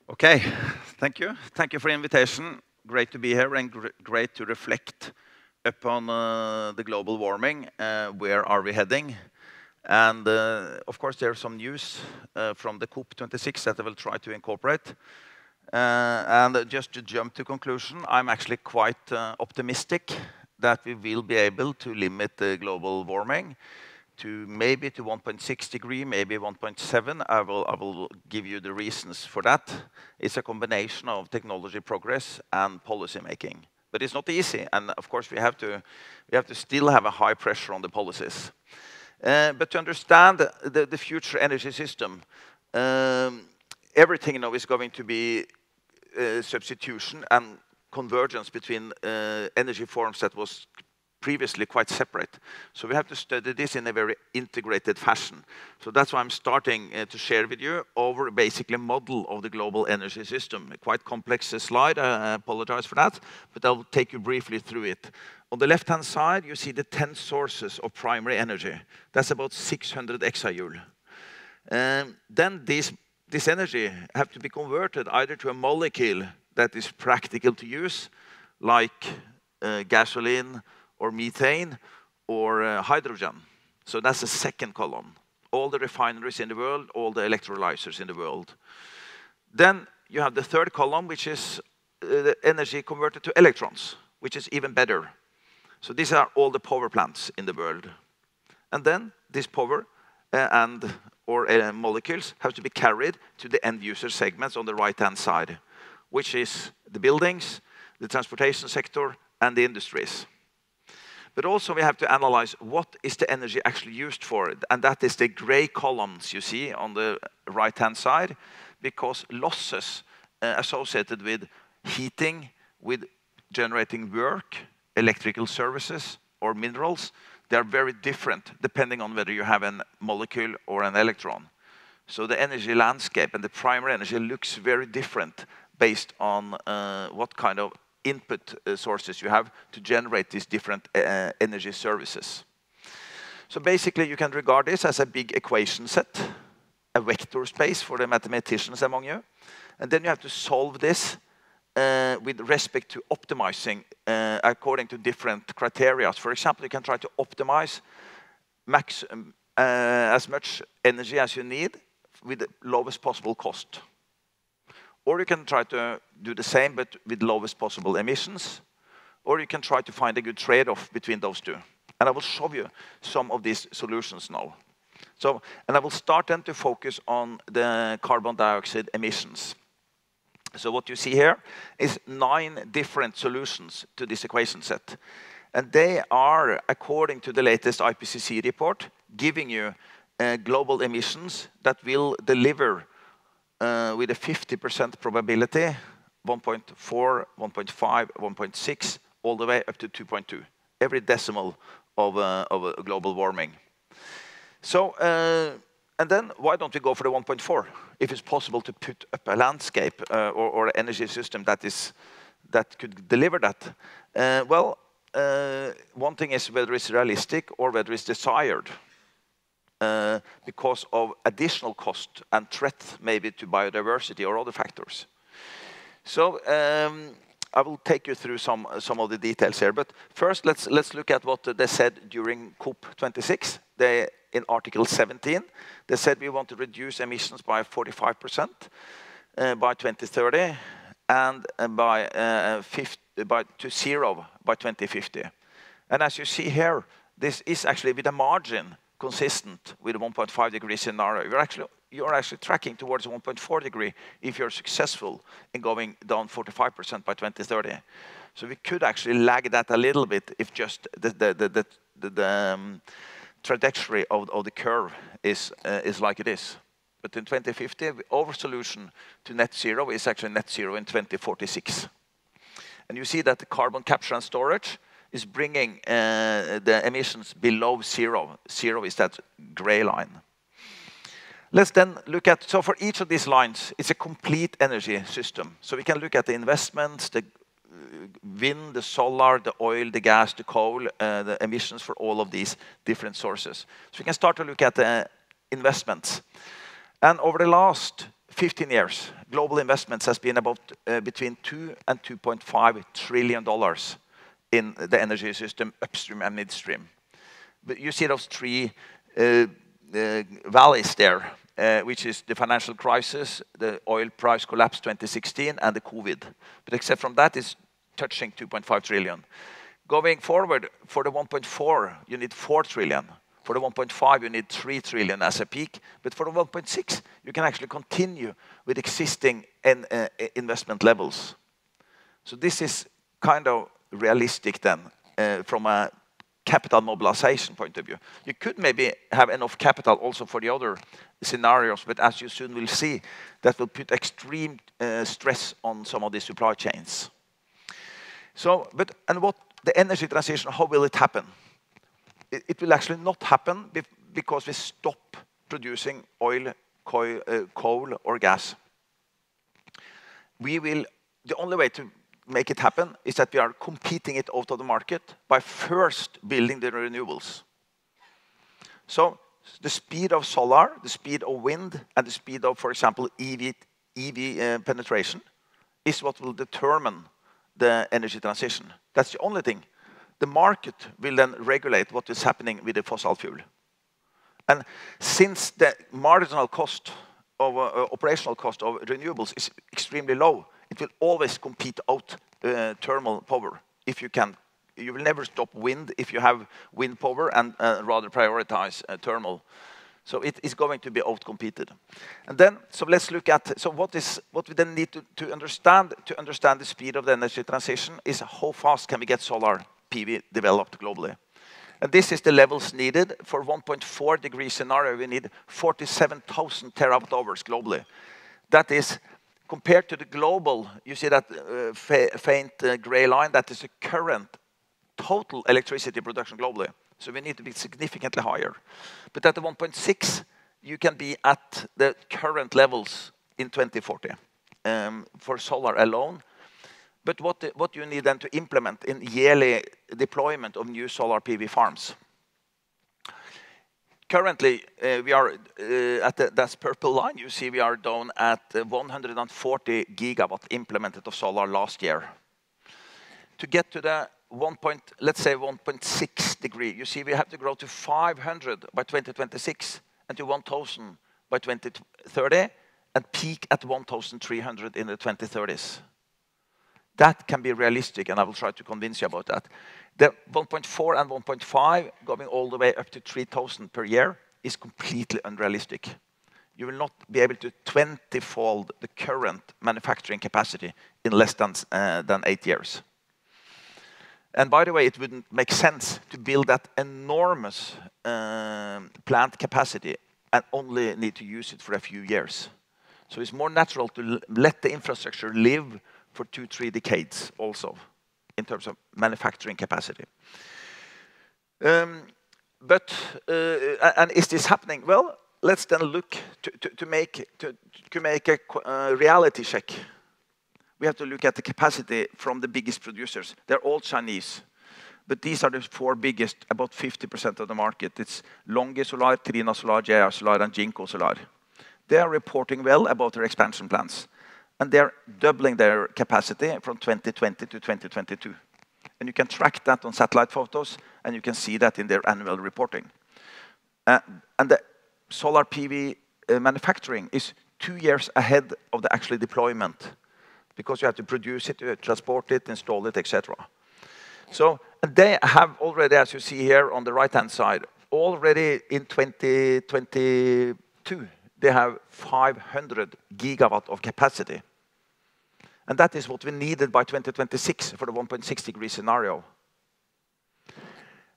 Okay, thank you. Thank you for the invitation. Great to be here and great to reflect upon the global warming. Where are we heading? And of course, there's some news from the COP26 that I will try to incorporate. And just to jump to conclusion, I'm actually quite optimistic that we will be able to limit the global warming to maybe to 1.6 degree, maybe 1.7. I will give you the reasons for that. It's a combination of technology progress and policy making. But it's not easy, and of course we have to still have a high pressure on the policies. But to understand the future energy system, everything now is going to be substitution and convergence between energy forms that was previously quite separate. So we have to study this in a very integrated fashion. So that's why I'm starting to share with you our basically model of the global energy system. A quite complex slide, I apologize for that, but I'll take you briefly through it. On the left-hand side, you see the 10 sources of primary energy. That's about 600 exajoule. Then this energy have to be converted either to a molecule that is practical to use, like gasoline, or methane, or hydrogen. So that's the second column. All the refineries in the world, all the electrolyzers in the world. Then you have the third column, which is the energy converted to electrons, which is even better. So these are all the power plants in the world. And then this power or molecules have to be carried to the end user segments on the right-hand side, which is the buildings, the transportation sector, and the industries. But also we have to analyze what is the energy actually used for, and that is the gray columns you see on the right-hand side, because losses associated with heating, with generating work, electrical services, or minerals, they are very different depending on whether you have a molecule or an electron. So the energy landscape and the primary energy looks very different based on what kind of input sources you have to generate these different energy services. So basically you can regard this as a big equation set, a vector space for the mathematicians among you. And then you have to solve this with respect to optimizing according to different criteria. For example, you can try to optimize as much energy as you need with the lowest possible cost. Or you can try to do the same, but with lowest possible emissions. Or you can try to find a good trade-off between those two. And I will show you some of these solutions now. And I will start then to focus on the carbon dioxide emissions. So what you see here is 9 different solutions to this equation set. And they are, according to the latest IPCC report, giving you global emissions that will deliver with a 50% probability, 1.4, 1.5, 1.6, all the way up to 2.2, every decimal of global warming. So, and then why don't we go for the 1.4, if it's possible to put up a landscape or an energy system that could deliver that? One thing is whether it's realistic or whether it's desired. Because of additional cost and threat maybe to biodiversity or other factors. So I will take you through some of the details here. But first, let's look at what they said during COP26. In Article 17, they said we want to reduce emissions by 45% by 2030 and to zero by 2050. And as you see here, this is actually with a margin consistent with a 1.5 degree scenario. You're actually tracking towards a 1.4 degree if you're successful in going down 45% by 2030. So we could actually lag that a little bit if just the trajectory of the curve is like it is. But in 2050, our solution to net zero is actually net zero in 2046. And you see that the carbon capture and storage is bringing the emissions below zero. Zero is that gray line. Let's then look at, so for each of these lines, it's a complete energy system. So we can look at the investments, the wind, the solar, the oil, the gas, the coal, the emissions for all of these different sources. So we can start to look at the investments. And over the last 15 years, global investments has been about between $2 and $2.5 trillion in the energy system, upstream and midstream. But you see those three valleys there, which is the financial crisis, the oil price collapse 2016, and the COVID. But except from that, it's touching 2.5 trillion. Going forward, for the 1.4, you need 4 trillion. For the 1.5, you need 3 trillion as a peak. But for the 1.6, you can actually continue with existing investment levels. So this is kind of realistic then, from a capital mobilization point of view. You could maybe have enough capital also for the other scenarios, but as you soon will see, that will put extreme stress on some of the supply chains. So, and what the energy transition, how will it happen? It will actually not happen because we stop producing oil, coal, or gas. The only way to make it happen is that we are competing it out of the market by first building the renewables. So the speed of solar, the speed of wind, and the speed of, for example, EV penetration is what will determine the energy transition. That's the only thing. The market will then regulate what is happening with the fossil fuel. And since the marginal cost of operational cost of renewables is extremely low, it will always compete out thermal power. If you can, you will never stop wind if you have wind power and rather prioritize thermal. So it is going to be outcompeted. And then, so let's look at, so what we then need to understand the speed of the energy transition is how fast can we get solar PV developed globally. And this is the levels needed. For 1.4 degree scenario, we need 47,000 terawatt hours globally. That is, compared to the global, you see that faint gray line, that is the current total electricity production globally. So we need to be significantly higher. But at the 1.6, you can be at the current levels in 2040 for solar alone. But what you need then to implement in yearly deployment of new solar PV farms. Currently, we are at that purple line. You see we are down at 140 gigawatt implemented of solar last year. To get to the let's say 1.6 degree, you see we have to grow to 500 by 2026 and to 1,000 by 2030 and peak at 1,300 in the 2030s. That can be realistic, and I will try to convince you about that. The 1.4 and 1.5 going all the way up to 3,000 per year is completely unrealistic. You will not be able to 20-fold the current manufacturing capacity in less than 8 years. And by the way, it wouldn't make sense to build that enormous plant capacity and only need to use it for a few years. So it's more natural to let the infrastructure live for 2-3 decades also in terms of manufacturing capacity. And is this happening? Well, let's then look to make a reality check. We have to look at the capacity from the biggest producers. They're all Chinese. But these are the 4 biggest, about 50% of the market. It's Longi Solar, Trina Solar, JR Solar, and Jinko Solar. They are reporting well about their expansion plans. And they're doubling their capacity from 2020 to 2022. And you can track that on satellite photos, and you can see that in their annual reporting. And the solar PV manufacturing is 2 years ahead of the actual deployment, because you have to produce it, transport it, install it, etc. So, and they have already, as you see here on the right-hand side, already in 2022, they have 500 gigawatt of capacity. And that is what we needed by 2026 for the 1.6 degree scenario.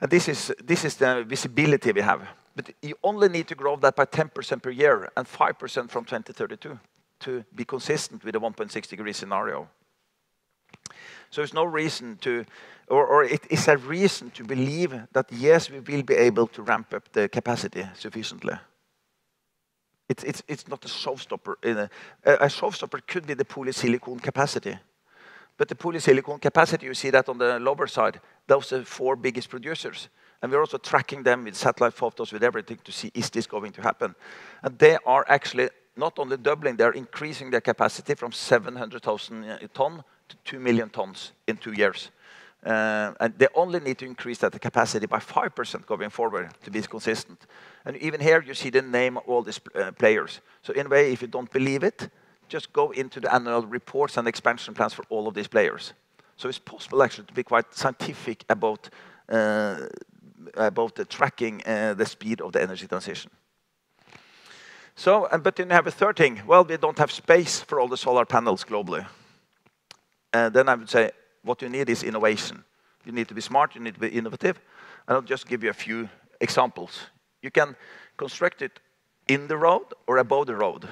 And this is the visibility we have. But you only need to grow that by 10% per year and 5% from 2032 to be consistent with the 1.6 degree scenario. So there's no reason to, or it is a reason to believe that yes, we will be able to ramp up the capacity sufficiently. It's not a showstopper. A showstopper could be the polysilicon capacity. But the polysilicon capacity, you see that on the lower side, those are the 4 biggest producers. And we're also tracking them with satellite photos, with everything to see, is this going to happen? And they are actually not only doubling, they're increasing their capacity from 700,000 tons to 2 million tons in 2 years. And they only need to increase that capacity by 5% going forward to be consistent. And even here, you see the name of all these players. So in a way, if you don't believe it, just go into the annual reports and expansion plans for all of these players. So it's possible actually to be quite scientific about tracking the speed of the energy transition. So, but then you have a third thing. Well, we don't have space for all the solar panels globally. Then I would say what you need is innovation. You need to be smart, you need to be innovative. And I'll just give you a few examples. You can construct it in the road or above the road.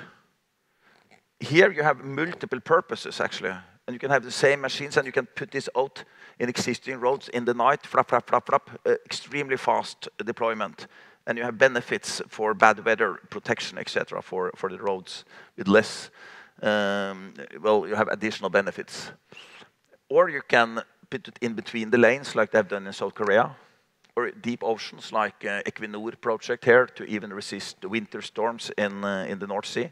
Here you have multiple purposes, actually. And you can have the same machines, and you can put this out in existing roads in the night, flap, flap, flap, flap, extremely fast deployment. And you have benefits for bad weather protection, etc., for the roads with less, well, you have additional benefits. Or you can put it in between the lanes, like they've done in South Korea, or deep oceans, like Equinor project here, to even resist the winter storms in the North Sea.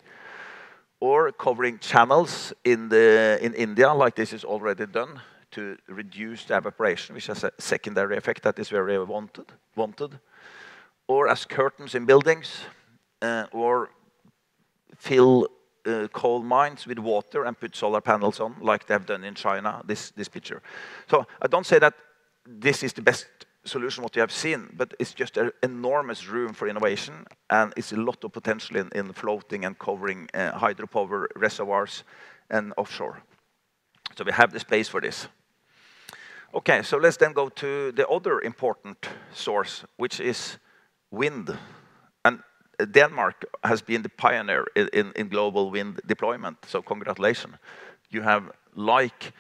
Or covering channels in India, like this is already done, to reduce the evaporation, which has a secondary effect that is very wanted. Or as curtains in buildings, or fill coal mines with water and put solar panels on, like they've done in China, this picture. So I don't say that this is the best solution what you have seen, but it's just an enormous room for innovation, and it's a lot of potential in floating and covering hydropower reservoirs and offshore. So we have the space for this. Okay, so let's then go to the other important source, which is wind. And Denmark has been the pioneer in global wind deployment, so congratulations. You have, like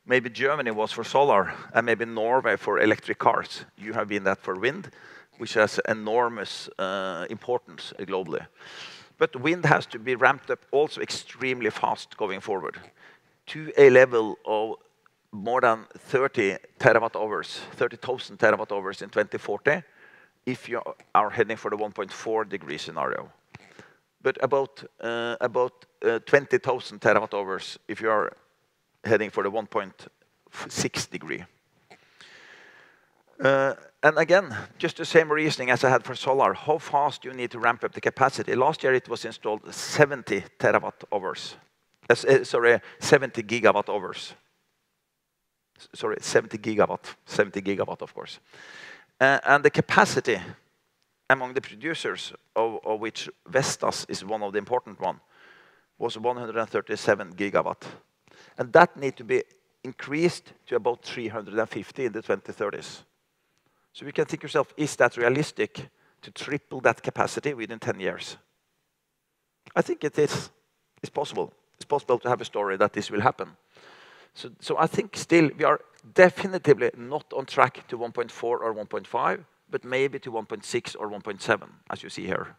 maybe Germany was for solar, and maybe Norway for electric cars. You have been that for wind, which has enormous importance globally. But wind has to be ramped up also extremely fast going forward to a level of more than 30 terawatt hours, 30,000 terawatt hours in 2040, if you are heading for the 1.4 degree scenario. But about 20,000 terawatt hours if you are heading for the 1.6 degree. And again, just the same reasoning as I had for solar. How fast do you need to ramp up the capacity? Last year it was installed 70 terawatt hours. 70 gigawatt hours. Sorry, 70 gigawatt, of course. And the capacity among the producers, of which Vestas is one of the important ones, was 137 gigawatt. And that needs to be increased to about 350 in the 2030s. So you can think yourself, is that realistic to triple that capacity within 10 years? I think it is. It's possible. It's possible to have a story that this will happen. So I think still we are definitively not on track to 1.4 or 1.5, but maybe to 1.6 or 1.7, as you see here.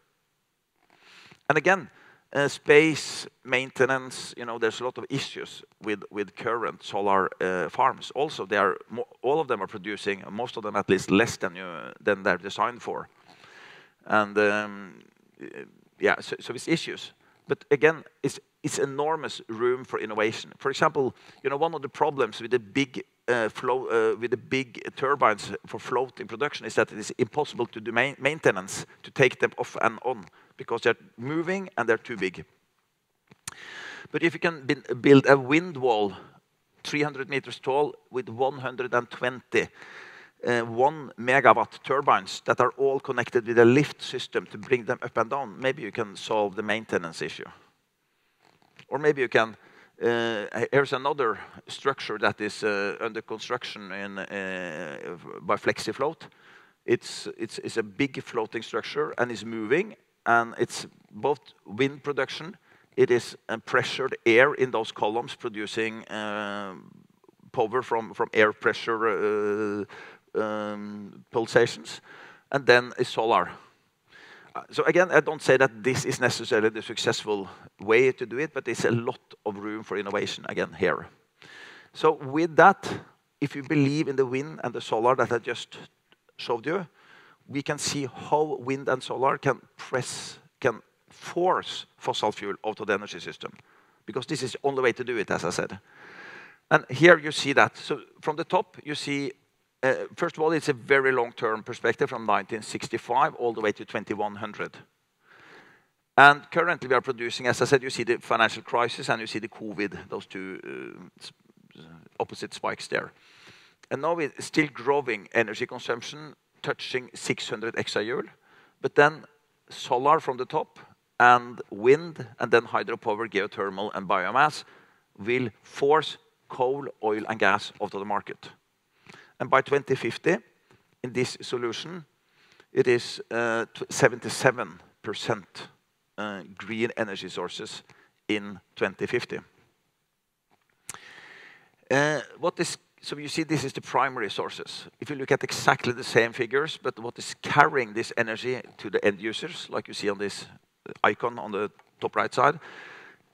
And again, space, maintenance, you know, there's a lot of issues with current solar farms. Also, they are all of them are producing, most of them at least, less than they're designed for. And yeah, so it's issues. But again, it's enormous room for innovation. For example, you know, one of the problems with the big big turbines for floating production is that it is impossible to do maintenance, to take them off and on, because they're moving and they're too big. But if you can build a wind wall 300 meters tall with 120 1 megawatt turbines that are all connected with a lift system to bring them up and down, maybe you can solve the maintenance issue. Or maybe you can, here's another structure that is under construction by FlexiFloat. It's a big floating structure and is moving, and it's both wind production, it is pressured air in those columns producing power from air pressure pulsations, and then is solar. So again, I don't say that this is necessarily the successful way to do it, but there's a lot of room for innovation again here. So with that, if you believe in the wind and the solar that I just showed you, we can see how wind and solar can force fossil fuel out of the energy system, because this is the only way to do it, as I said. And here you see that. So from the top, you see, first of all, it's a very long-term perspective from 1965 all the way to 2100. And currently we are producing, as I said, you see the financial crisis and you see the COVID, those two opposite spikes there. And now we're still growing energy consumption, touching 600 exajoule, but then solar from the top, and wind, and then hydropower, geothermal, and biomass will force coal, oil, and gas out of the market. And by 2050, in this solution, it is 77% green energy sources in 2050. So you see, this is the primary sources. If you look at exactly the same figures, but what is carrying this energy to the end users, like you see on this icon on the top right side,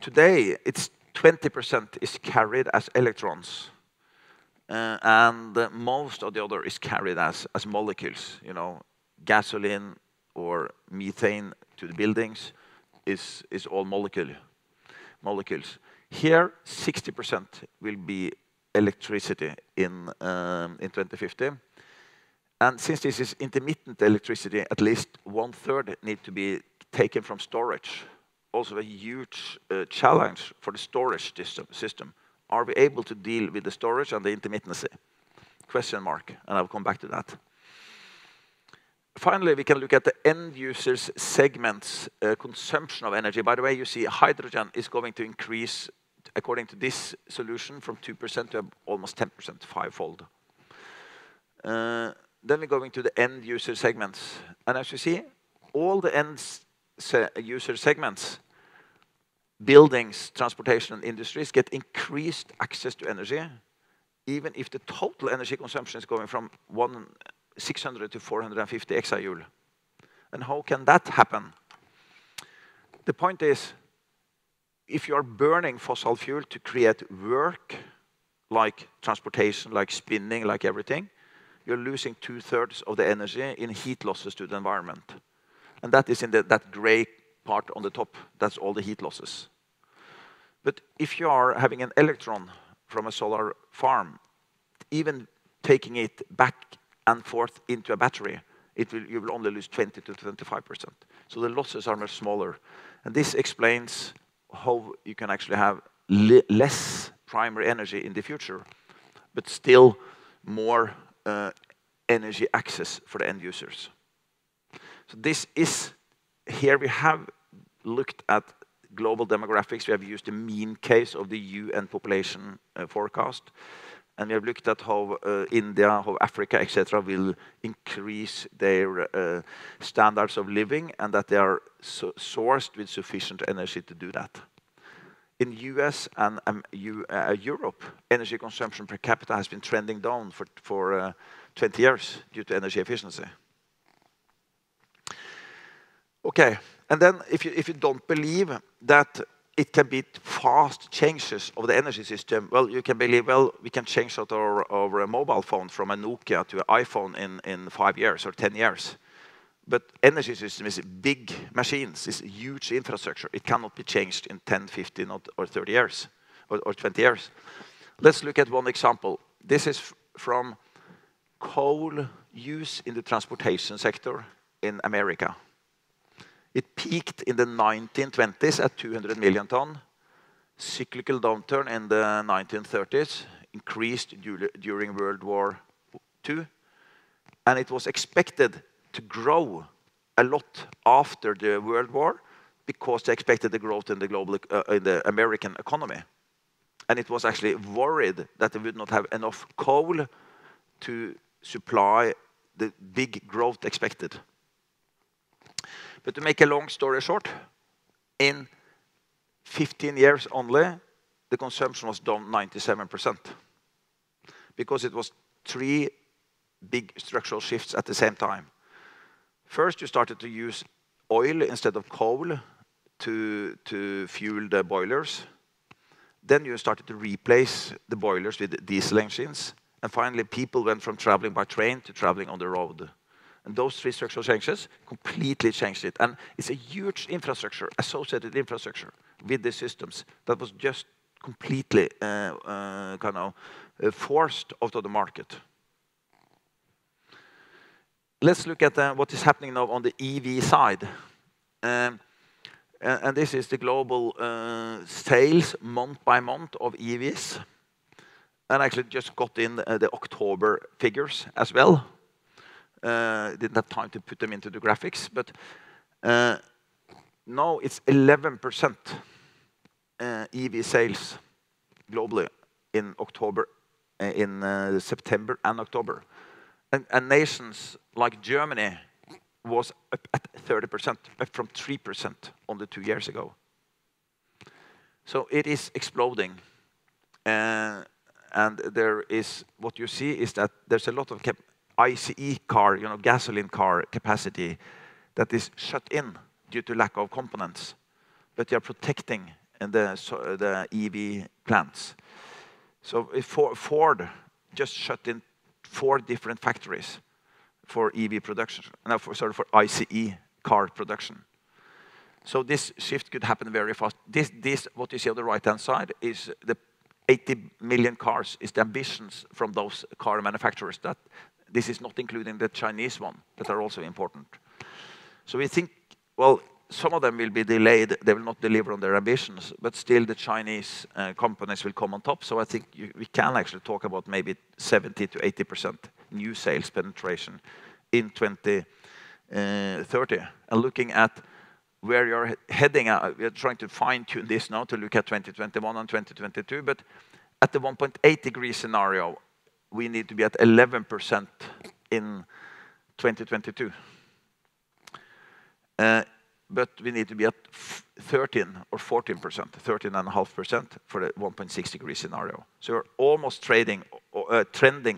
today it's 20% is carried as electrons, and most of the other is carried as molecules. You know, gasoline or methane to the buildings is all molecules. Here, 60% will be electricity in 2050. And since this is intermittent electricity, at least 1/3 need to be taken from storage. Also a huge challenge for the storage system. Are we able to deal with the storage and the intermittency? Question mark, and I'll come back to that. Finally, we can look at the end users segments consumption of energy. By the way, you see hydrogen is going to increase, according to this solution, from 2% to almost 10%, fivefold. Then we're going to the end user segments. And as you see, all the end user segments, buildings, transportation, and industries get increased access to energy, even if the total energy consumption is going from 600 to 450 exajoule. And how can that happen? The point is, if you are burning fossil fuel to create work, like transportation, like spinning, like everything, you're losing 2/3 of the energy in heat losses to the environment. And that is in that gray part on the top. That's all the heat losses. But if you are having an electron from a solar farm, even taking it back and forth into a battery, you will only lose 20 to 25%. So the losses are much smaller. And this explains how you can actually have less primary energy in the future, but still more energy access for the end users. So this is, here we have looked at global demographics. We have used the mean case of the UN population forecast. And we have looked at how India, how Africa, etc., will increase their standards of living, and that they are sourced with sufficient energy to do that. In US and Europe, energy consumption per capita has been trending down for 20 years due to energy efficiency. Okay, and then if you don't believe that it can be fast changes of the energy system, well, you can believe, well, we can change out our mobile phone from a Nokia to an iPhone in 5 years or 10 years. But energy system is big machines, it's huge infrastructure. It cannot be changed in 10, 15, or 30 years, or 20 years. Let's look at one example. This is from coal use in the transportation sector in America. It peaked in the 1920s at 200 million ton. Cyclical downturn in the 1930s, increased during World War II. And it was expected to grow a lot after the World War because they expected the growth in the American economy. And it was actually worried that they would not have enough coal to supply the big growth expected. But to make a long story short, in 15 years only, the consumption was down 97%. Because it was 3 big structural shifts at the same time. First, you started to use oil instead of coal to fuel the boilers. Then you started to replace the boilers with diesel engines. And finally, people went from traveling by train to traveling on the road. And those three structural changes completely changed it. And it's a huge infrastructure, associated infrastructure with the systems that was just completely forced out of the market. Let's look at what is happening now on the EV side. And this is the global sales month by month of EVs. And I actually just got in the October figures as well. Didn't have time to put them into the graphics, but now it's 11% EV sales globally in October, in September and October. And nations like Germany was up at 30%, up from 3% only 2 years ago. So it is exploding. And there is, what you see is that there's a lot of ICE car, gasoline car capacity that is shut in due to lack of components. But they are protecting the EV plants. So Ford just shut in 4 different factories for EV production, for ICE car production. So this shift could happen very fast. This what you see on the right-hand side is the 80 million cars is the ambitions from those car manufacturers. That this is not including the Chinese one that are also important. So we think, well, some of them will be delayed. They will not deliver on their ambitions, but still the Chinese companies will come on top. So I think we can actually talk about maybe 70 to 80% new sales penetration in 2030. And looking at where you're heading, we are trying to fine-tune this now to look at 2021 and 2022. But at the 1.8 degree scenario, we need to be at 11% in 2022. But we need to be at 13 or 14%, 13.5% for the 1.6 degree scenario. So we're almost trending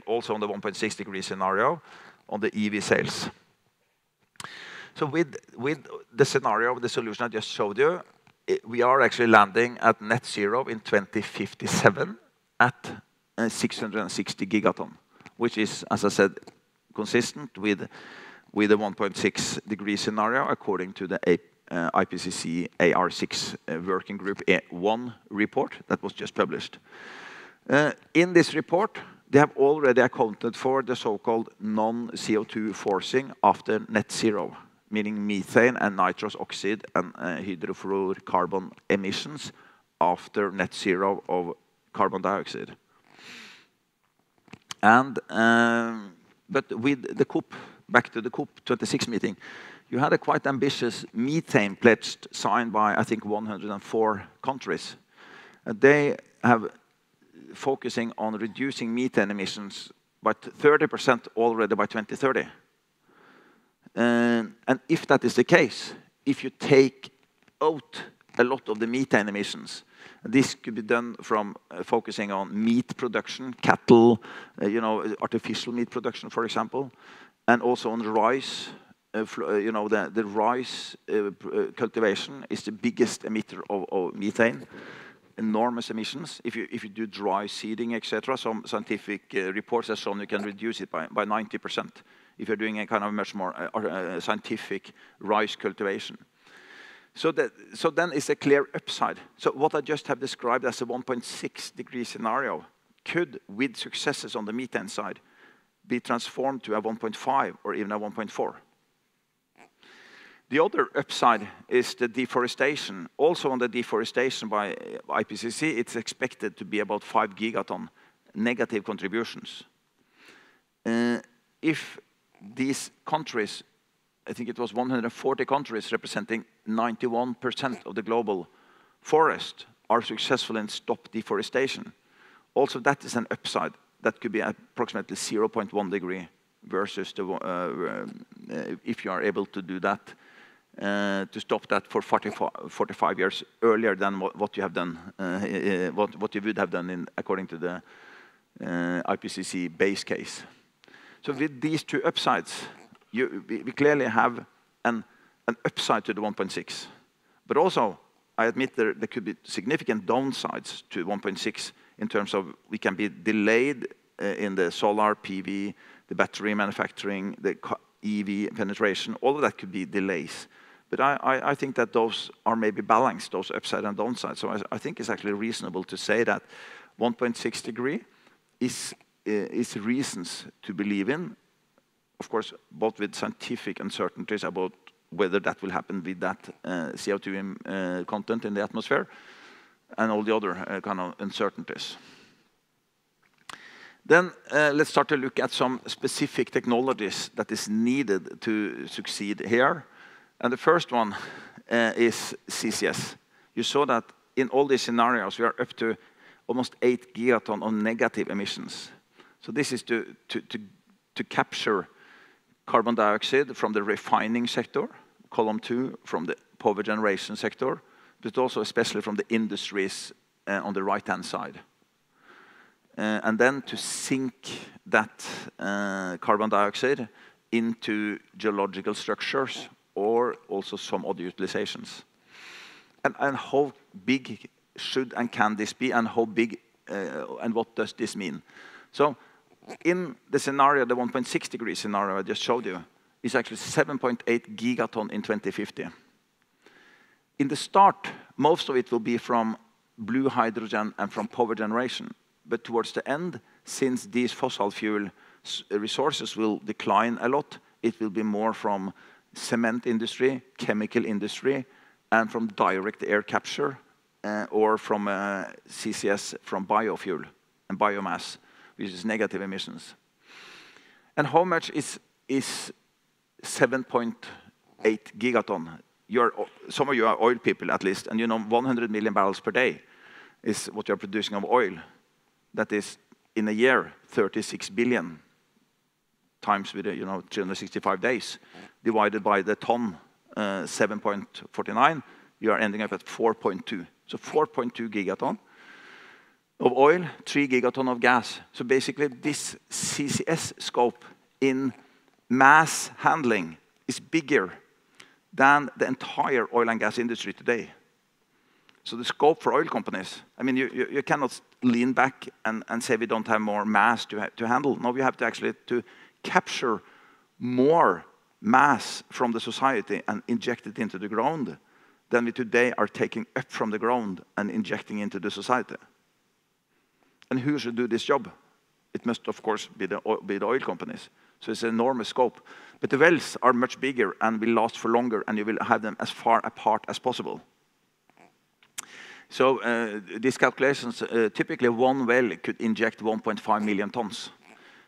also on the 1.6 degree scenario on the EV sales. So with the scenario, the solution I just showed you, we are actually landing at net zero in 2057 at 660 gigaton, which is, as I said, consistent with the 1.6 degree scenario according to the IPCC AR6 Working Group 1 report that was just published. In this report, they have already accounted for the so-called non-CO2 forcing after net zero, meaning methane and nitrous oxide and hydrofluorocarbon emissions after net zero of carbon dioxide. And but with the COP, back to the COP26 meeting, you had a quite ambitious methane pledge signed by, I think, 104 countries. They have focusing on reducing methane emissions by 30% already by 2030. And if that is the case, if you take out a lot of the methane emissions, this could be done from focusing on meat production, cattle, artificial meat production, for example, and also on rice. The rice cultivation is the biggest emitter of methane, enormous emissions. If you do dry seeding, etc., some scientific reports have shown you can reduce it by 90% if you're doing a kind of much more scientific rice cultivation. So then it's a clear upside. So what I just have described as a 1.6 degree scenario could, with successes on the methane side, be transformed to a 1.5 or even a 1.4. The other upside is the deforestation. Also on the deforestation by IPCC, it's expected to be about 5 gigaton negative contributions. If these countries, I think it was 140 countries representing 91% of the global forest, are successful in stop deforestation. Also, that is an upside. That could be approximately 0.1 degree versus if you are able to do that, to stop that for 45 years earlier than what you have done, what you would have done according to the IPCC base case. So with these two upsides, we clearly have an upside to the 1.6. But also, I admit there could be significant downsides to 1.6 in terms of we can be delayed in the solar PV, the battery manufacturing, the EV penetration, all of that could be delays. But I think that those are maybe balanced, those upside and downside. So I think it's actually reasonable to say that 1.6 degree is reasons to believe in, of course, both with scientific uncertainties about whether that will happen with that CO2 content in the atmosphere, and all the other kind of uncertainties. Then let's start to look at some specific technologies that is needed to succeed here. And the first one is CCS. You saw that in all these scenarios, we are up to almost 8 gigaton of negative emissions. So this is to capture carbon dioxide from the refining sector, column 2, from the power generation sector, but also especially from the industries on the right-hand side. And then to sink that carbon dioxide into geological structures or also some other utilizations. And how big should and can this be, and how big and what does this mean? So in the scenario, the 1.6 degree scenario I just showed you, is actually 7.8 gigaton in 2050. In the start, most of it will be from blue hydrogen and from power generation. But towards the end, since these fossil fuel resources will decline a lot, it will be more from cement industry, chemical industry, and from direct air capture, or from CCS from biofuel and biomass, which is negative emissions. And how much is 7.8 gigaton? Some of you are oil people at least, and you know 100 million barrels per day is what you're producing of oil. That is, in a year, 36 billion times with 365 days, divided by the ton, 7.49, you are ending up at 4.2. So 4.2 gigaton of oil, 3 gigaton of gas. So basically, this CCS scope in mass handling is bigger than the entire oil and gas industry today. So the scope for oil companies, I mean, you cannot lean back and say we don't have more mass to handle. No, we have to actually to capture more mass from the society and inject it into the ground than we today are taking up from the ground and injecting into the society. And who should do this job? It must, of course, be the oil companies. So it's an enormous scope. But the wells are much bigger and will last for longer, and you will have them as far apart as possible. So these calculations, typically one well could inject 1.5 million tons.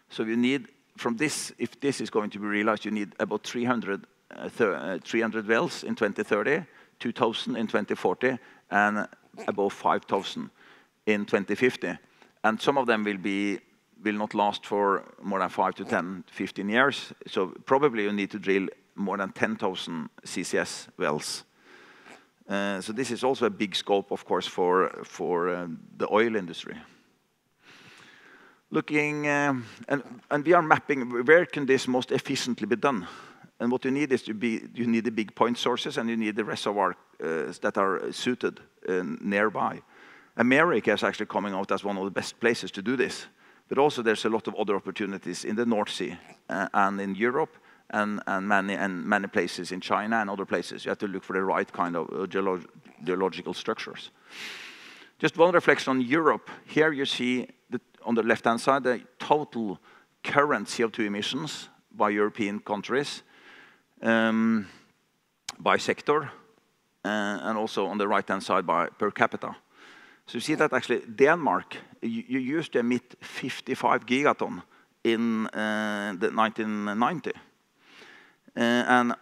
So you need, from this, if this is going to be realized, you need about 300 wells in 2030, 2,000 in 2040, and above 5,000 in 2050. And some of them will not last for more than 5 to 10, 15 years. So probably you need to drill more than 10,000 CCS wells. So this is also a big scope, of course, for the oil industry. Looking, and we are mapping where can this most efficiently be done. And what you need is you need the big point sources, and you need the reservoirs that are suited nearby. America is actually coming out as one of the best places to do this. But also there's a lot of other opportunities in the North Sea and in Europe and many places in China and other places. You have to look for the right kind of geological structures. Just one reflection on Europe. Here you see on the left-hand side the total current CO2 emissions by European countries, by sector, and also on the right-hand side by per capita. So you see that actually Denmark, you used to emit 55 gigaton in the 1990. And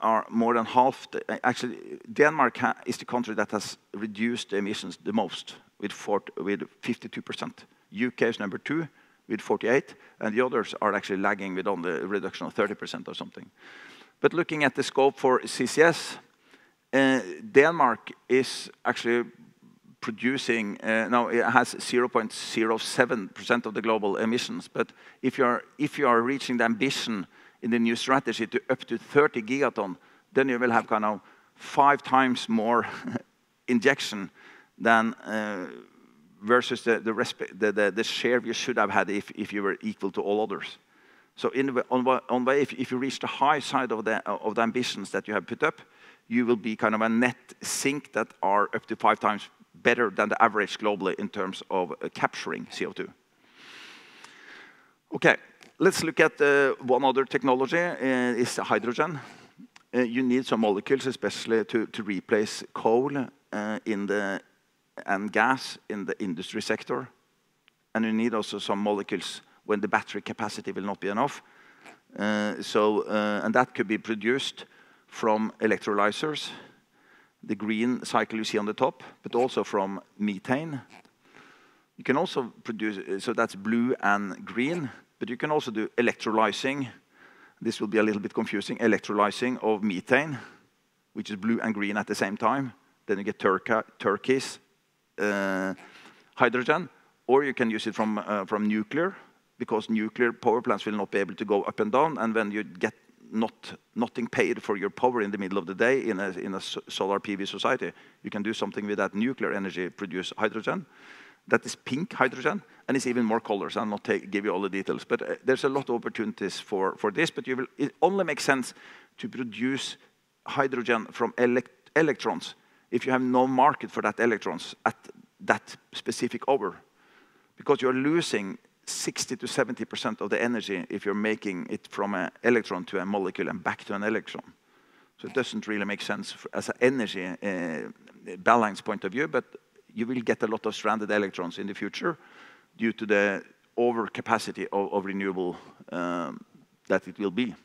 are more than half, actually Denmark is the country that has reduced the emissions the most with 52%. UK is number 2 with 48, and the others are actually lagging with on the reduction of 30% or something. But looking at the scope for CCS, Denmark is actually producing, now it has 0.07% of the global emissions, but if you are reaching the ambition in the new strategy to up to 30 gigaton, then you will have kind of 5 times more injection than versus the share you should have had if you were equal to all others. So on way, if you reach the high side of the ambitions that you have put up, you will be kind of a net sink that are up to 5 times better than the average globally in terms of capturing CO2. Okay, let's look at one other technology, is hydrogen. You need some molecules, especially to replace coal and gas in the industry sector. And you need also some molecules when the battery capacity will not be enough. And that could be produced from electrolyzers, the green cycle you see on the top, but also from methane. You can also produce, so that's blue and green, but you can also do electrolyzing. This will be a little bit confusing, electrolyzing of methane, which is blue and green at the same time. Then you get turquoise hydrogen, or you can use it from nuclear, because nuclear power plants will not be able to go up and down, and when you get nothing paid for your power in the middle of the day in a solar PV society, you can do something with that nuclear energy, produce hydrogen. That is pink hydrogen, and it's even more colors. I'll not give you all the details, but there's a lot of opportunities for this, but it only makes sense to produce hydrogen from electrons if you have no market for that electrons at that specific hour, because you're losing 60 to 70% of the energy if you're making it from an electron to a molecule and back to an electron. So it doesn't really make sense as an energy balance point of view, but you will get a lot of stranded electrons in the future due to the overcapacity of renewable that it will be.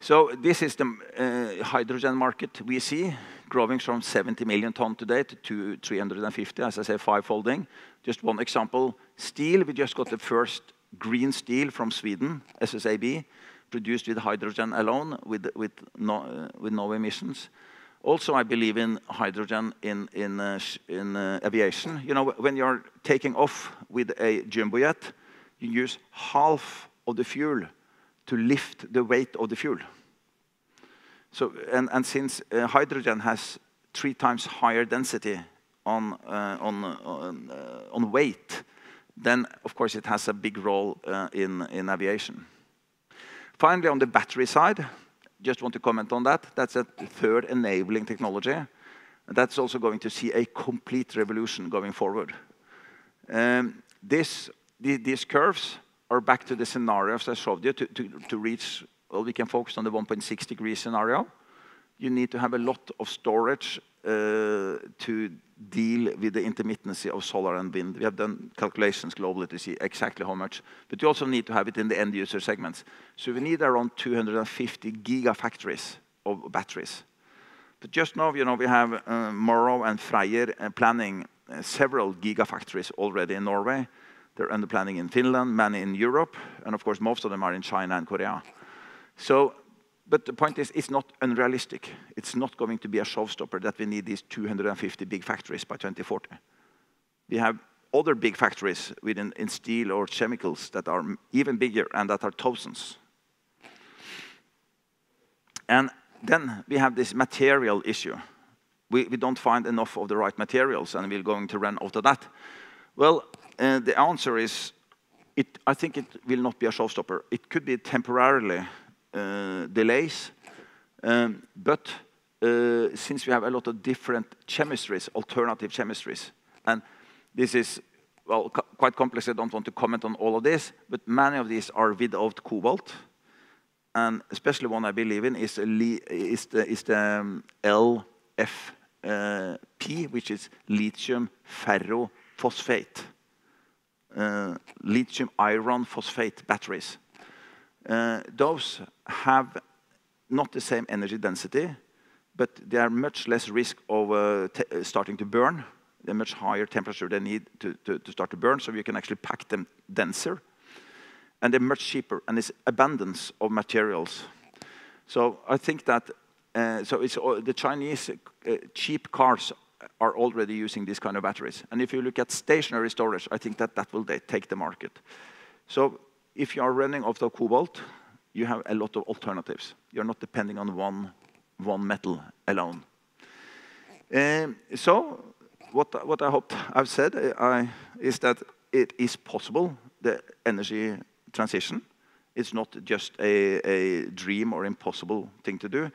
So this is the hydrogen market we see, growing from 70 million tons today to 350, as I say, 5-folding. Just one example, steel, we just got the first green steel from Sweden, SSAB, produced with hydrogen alone, with no emissions. Also, I believe in hydrogen in aviation. You know, when you're taking off with a jumbo jet, you use half of the fuel to lift the weight of the fuel. So, and since hydrogen has 3 times higher density on weight, then of course it has a big role in aviation. Finally, on the battery side, just want to comment on that. That's a third enabling technology. That's also going to see a complete revolution going forward. These curves are back to the scenarios I showed you to reach, well, we can focus on the 1.6 degree scenario. You need to have a lot of storage to deal with the intermittency of solar and wind. We have done calculations globally to see exactly how much, but you also need to have it in the end user segments. So we need around 250 gigafactories of batteries. But just now, you know, we have Morrow and Freyr planning several gigafactories already in Norway. They're under planning in Finland, many in Europe, and of course most of them are in China and Korea. So, but the point is, it's not unrealistic. It's not going to be a showstopper that we need these 250 big factories by 2040. We have other big factories in steel or chemicals that are even bigger and that are thousands. And then we have this material issue. We don't find enough of the right materials, and we're going to run out of that. Well, the answer is, I think it will not be a showstopper. It could be temporarily delays, but since we have a lot of different chemistries, alternative chemistries, and this is, well, quite complex. I don't want to comment on all of this, but many of these are without cobalt, and especially one I believe in is the LFP, which is lithium ferrophosphate, lithium iron phosphate batteries. Those have not the same energy density, but they are much less risk of starting to burn. They're much higher temperature they need to start to burn, so you can actually pack them denser. And they're much cheaper, and it's abundance of materials. So I think that the Chinese cheap cars are already using these kind of batteries. And if you look at stationary storage, I think that will take the market. So if you are running off the cobalt, you have a lot of alternatives. You're not depending on one metal alone. So what I hope I've said is that it is possible, the energy transition. It's not just a dream or impossible thing to do.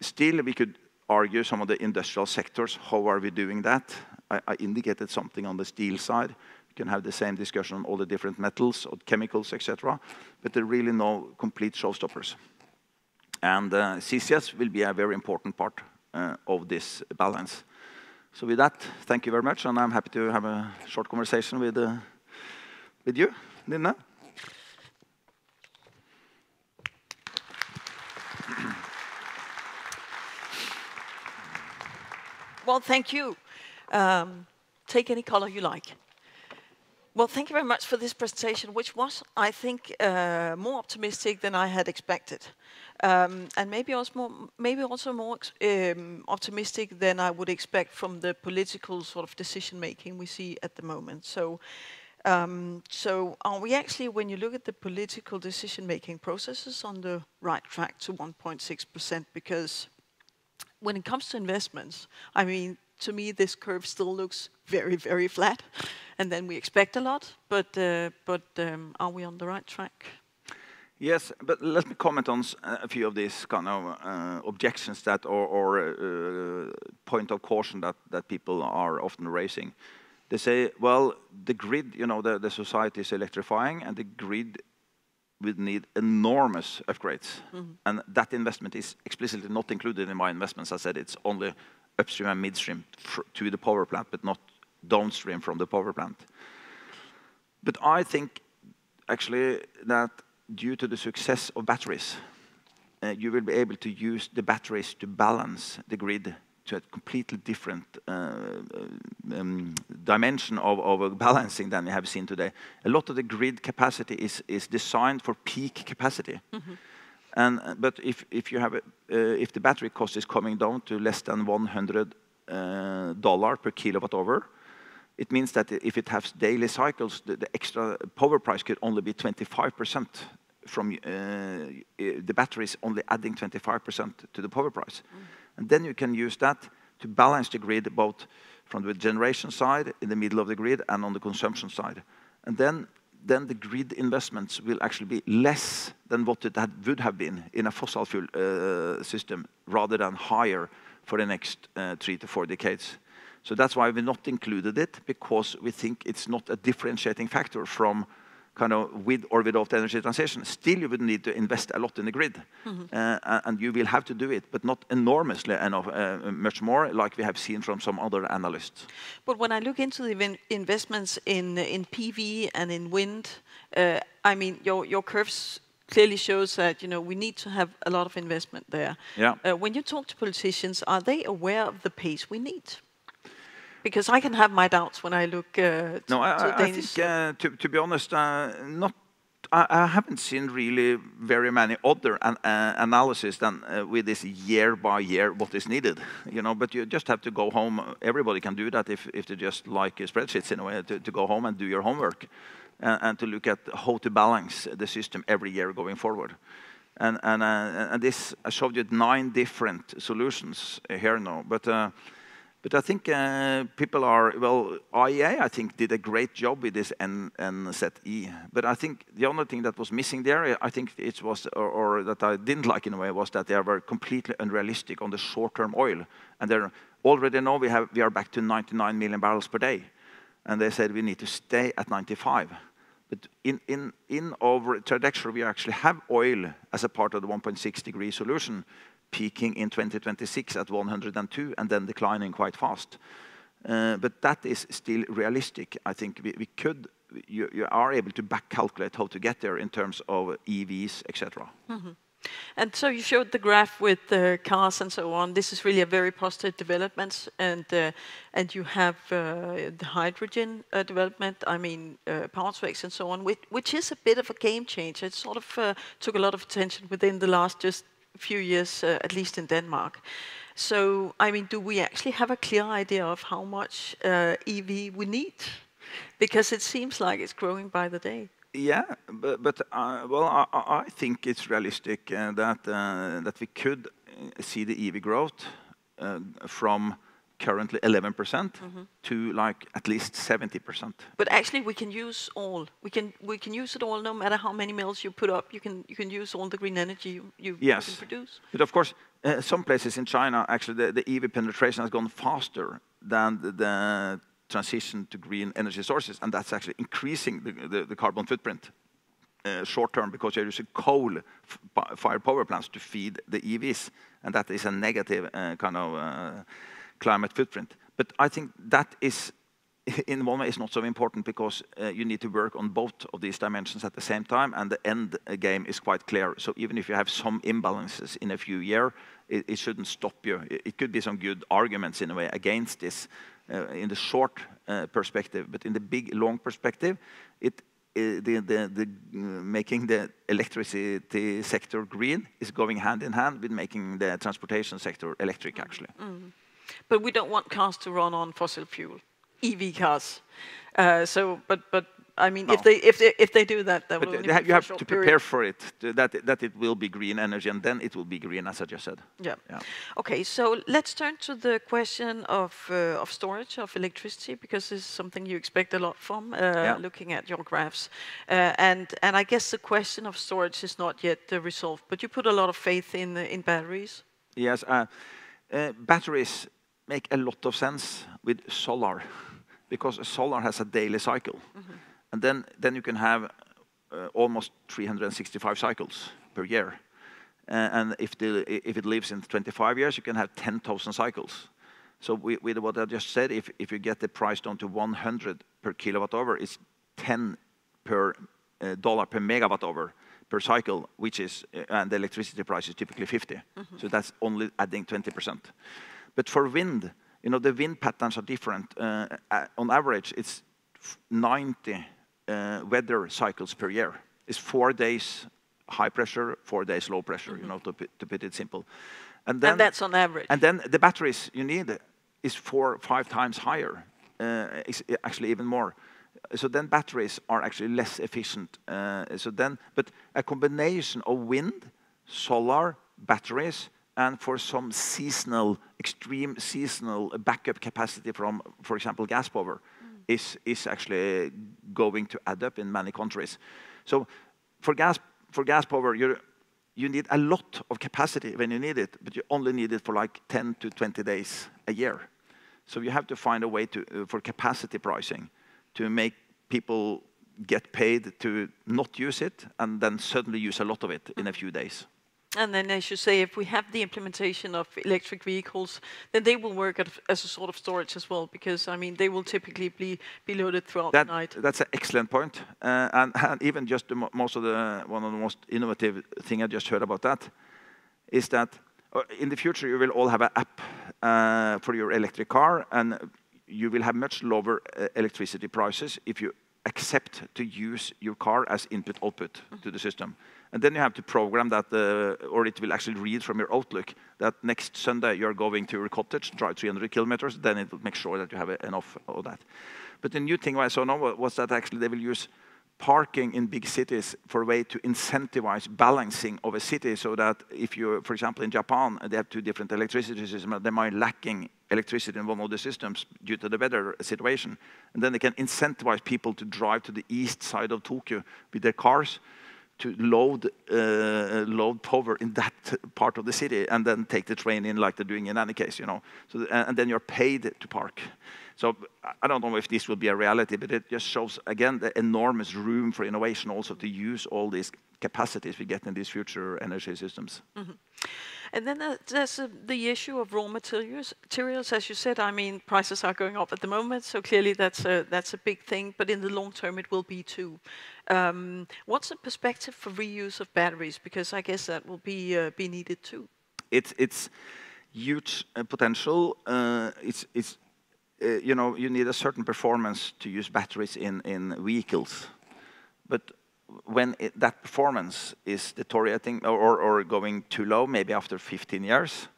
Still, we could argue some of the industrial sectors, how are we doing that? I indicated something on the steel side. You can have the same discussion on all the different metals or chemicals, etc. But there are really no complete showstoppers. And CCS will be a very important part of this balance. So with that, thank you very much, and I'm happy to have a short conversation with you, Nina. Well, thank you. Take any color you like. Well, thank you very much for this presentation, which was, I think, more optimistic than I had expected. And maybe also more optimistic than I would expect from the political sort of decision-making we see at the moment. So are we actually, when you look at the political decision-making processes, on the right track to 1.6%? Because when it comes to investments, I mean, to me, this curve still looks very, very flat, and then we expect a lot. But are we on the right track? Yes, but let me comment on a few of these kind of objections that, or point of caution that people are often raising. They say, well, the grid, you know, the society is electrifying, and the grid would need enormous upgrades. Mm-hmm. And that investment is explicitly not included in my investments. I said it's only upstream and midstream to the power plant, but not downstream from the power plant. But I think, actually, that due to the success of batteries, you will be able to use the batteries to balance the grid to a completely different dimension of balancing than we have seen today. A lot of the grid capacity is designed for peak capacity. Mm-hmm. But if you have if the battery cost is coming down to less than $100 per kilowatt hour, it means that if it has daily cycles, the extra power price could only be 25% from the batteries only adding 25% to the power price. Mm. And then you can use that to balance the grid both from the generation side, in the middle of the grid, and on the consumption side. And then the grid investments will actually be less than what it would have been in a fossil fuel system, rather than higher for the next 3 to 4 decades. So that's why we not included it, because we think it's not a differentiating factor from kind of with or without energy transition. Still, you would need to invest a lot in the grid. Mm-hmm. And you will have to do it, but not enormously enough, much more, like we have seen from some other analysts. But when I look into the investments in PV and in wind, I mean, your curves clearly shows that, you know, we need to have a lot of investment there. Yeah. When you talk to politicians, are they aware of the pace we need? Because I can have my doubts when I look to Danish. I think, to be honest, I haven't seen really very many other analysis than with this year by year what is needed. You know, but you just have to go home. Everybody can do that if they just like spreadsheets in a way, to go home and do your homework and to look at how to balance the system every year going forward. And this, I showed you 9 different solutions here now, but I think people are, well, IEA, I think, did a great job with this NZE. But I think the only thing that was missing there, I think it was, or that I didn't like in a way, was that they were completely unrealistic on the short-term oil. And they're already now we are back to 99 million barrels per day. And they said we need to stay at 95. But in our trajectory, we actually have oil as a part of the 1.6 degree solution, peaking in 2026 at 102 and then declining quite fast. But that is still realistic. I think you are able to back calculate how to get there in terms of EVs, etc. Mm-hmm. And so you showed the graph with the cars and so on. This is really a very positive development, and you have the hydrogen development. I mean, power tracks and so on, which is a bit of a game changer. It sort of took a lot of attention within the last just few years, at least in Denmark. So, I mean, do we actually have a clear idea of how much EV we need? Because it seems like it's growing by the day. Yeah, but well, I think it's realistic that we could see the EV growth from currently 11% to like at least 70%. But actually, we can use all. We can use it all, no matter how many mills you put up. You can use all the green energy you can produce. But of course, some places in China, actually, the EV penetration has gone faster than the transition to green energy sources, and that's actually increasing the carbon footprint short term, because you're using coal-fired power plants to feed the EVs, and that is a negative kind of climate footprint. But I think that is, in one way, is not so important, because you need to work on both of these dimensions at the same time, and the end game is quite clear. So even if you have some imbalances in a few years, it shouldn't stop you. It could be some good arguments in a way against this in the short perspective, but in the big, long perspective, making the electricity sector green is going hand in hand with making the transportation sector electric, actually. But we don't want cars to run on fossil fuel, EV cars. But I mean, No. if they do that, that But will only you be for a have short to period. prepare for it, that it will be green energy, and then it will be green, as I just said. Yeah. Yeah. Okay, so let's turn to the question of storage of electricity, because this is something you expect a lot from looking at your graphs. And I guess the question of storage is not yet resolved, but you put a lot of faith in batteries. Yes, batteries make a lot of sense with solar, because solar has a daily cycle. And then you can have almost 365 cycles per year. And if it lives in 25 years, you can have 10,000 cycles. So with what I just said, if you get the price down to 100 per kilowatt hour, it's $10 per megawatt hour per cycle, which is, and the electricity price is typically 50. So that's only adding 20%. But for wind, you know, the wind patterns are different. On average, it's 90 weather cycles per year. It's 4 days high pressure, 4 days low pressure, you know, to put it simple. And that's on average. And then the batteries you need is 4 or 5 times higher, actually even more. So then batteries are actually less efficient. But a combination of wind, solar, batteries, and for some extreme seasonal backup capacity from, for example, gas power, is actually going to add up in many countries. So for gas power, you need a lot of capacity when you need it, but you only need it for like 10 to 20 days a year. So you have to find a way for capacity pricing to make people get paid to not use it and then suddenly use a lot of it in a few days. And then, as you say, if we have the implementation of electric vehicles, then they will work as a sort of storage as well, because, I mean, they will typically be loaded throughout the night. That's an excellent point. And even just one of the most innovative thing I just heard about that is that in the future you will all have an app for your electric car, and you will have much lower electricity prices if you accept to use your car as input-output to the system. And then you have to program that, or it will actually read from your Outlook that next Sunday you're going to your cottage, drive 300 kilometers, then it will make sure that you have enough of that. But the new thing I saw now was that actually they will use parking in big cities for a way to incentivize balancing of a city, so that if you, for example, in Japan, they have 2 different electricity systems, they might lacking electricity in one of the systems due to the weather situation. And then they can incentivize people to drive to the east side of Tokyo with their cars to load power in that part of the city, and then take the train in like they're doing in any case, you know. So, and then you're paid to park. So I don't know if this will be a reality, but it just shows, again, the enormous room for innovation also to use all these capacities we get in these future energy systems. And then there's the issue of raw materials. As you said, I mean, prices are going up at the moment, so clearly that's a big thing. But in the long term, it will be too. What's the perspective for reuse of batteries? Because I guess that will be needed too. It's huge potential. You know, you need a certain performance to use batteries in vehicles, but when that performance is deteriorating or going too low, maybe after 15 years,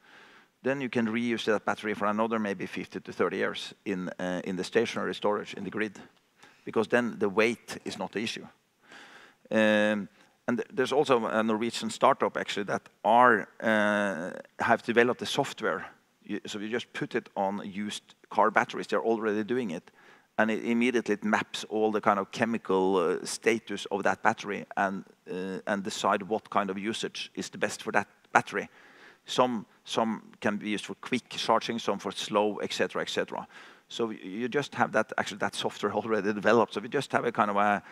then you can reuse that battery for another maybe 50 to 30 years in the stationary storage in the grid, because then the weight is not the issue. And there's also a Norwegian startup actually that have developed the software so you just put it on used car batteries. They're already doing it. And immediately it maps all the kind of chemical status of that battery and decide what kind of usage is the best for that battery. Some can be used for quick charging, some for slow, etc., etc. So you just have that, actually that software already developed. So we just have a kind of a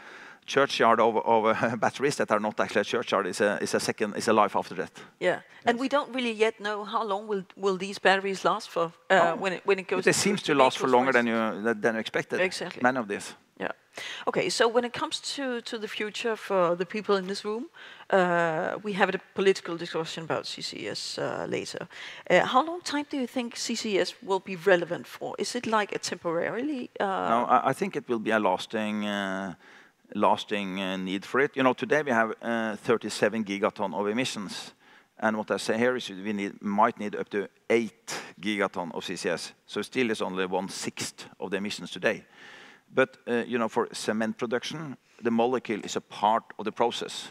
churchyard of batteries that are not actually a churchyard. It's a life after death. Yeah, yes. And we don't really yet know how long will these batteries last for when it goes. They seem to last for longer than you expected. Exactly. Many of these. Yeah. Okay, so when it comes to the future for the people in this room, we have a political discussion about CCS later. How long time do you think CCS will be relevant for? Is it like a temporarily? No, I think it will be a lasting need for it. You know, today we have 37 gigaton of emissions. And what I say here is we might need up to 8 gigaton of CCS. So still it's only 1/6 of the emissions today. But you know, for cement production, the molecule is a part of the process.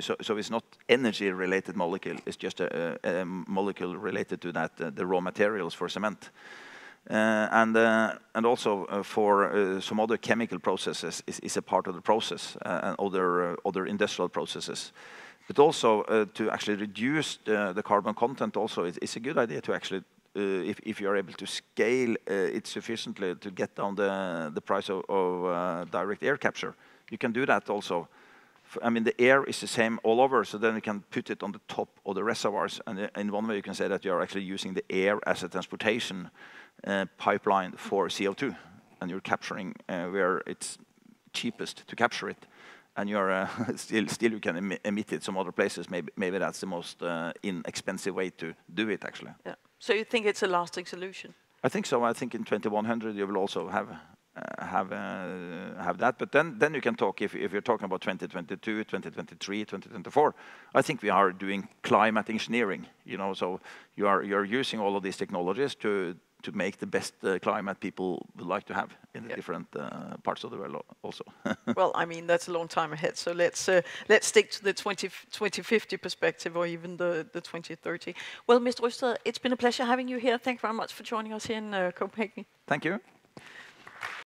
So it's not energy-related molecule. It's just a molecule related to that, the raw materials for cement. And also for some other chemical processes is a part of the process, and other industrial processes. But also to actually reduce the carbon content also, it's a good idea to actually, if you are able to scale it sufficiently to get down the price of direct air capture, you can do that also. I mean, the air is the same all over, so then you can put it on the top of the reservoirs. And in one way, you can say that you are actually using the air as a transportation pipeline for CO2, and you're capturing where it's cheapest to capture it, and you're still you can emit it some other places. Maybe that's the most inexpensive way to do it, actually. Yeah. So you think it's a lasting solution? I think so. I think in 2100 you will also have that, but then you can talk if you're talking about 2022, 2023, 2024. I think we are doing climate engineering. You know, so you're using all of these technologies to make the best climate people would like to have in the different parts of the world also. Well, I mean, that's a long time ahead, so let's stick to the 2050 perspective, or even the 2030. Well, Mr. Rystad, it's been a pleasure having you here. Thank you very much for joining us here in Copenhagen. Thank you.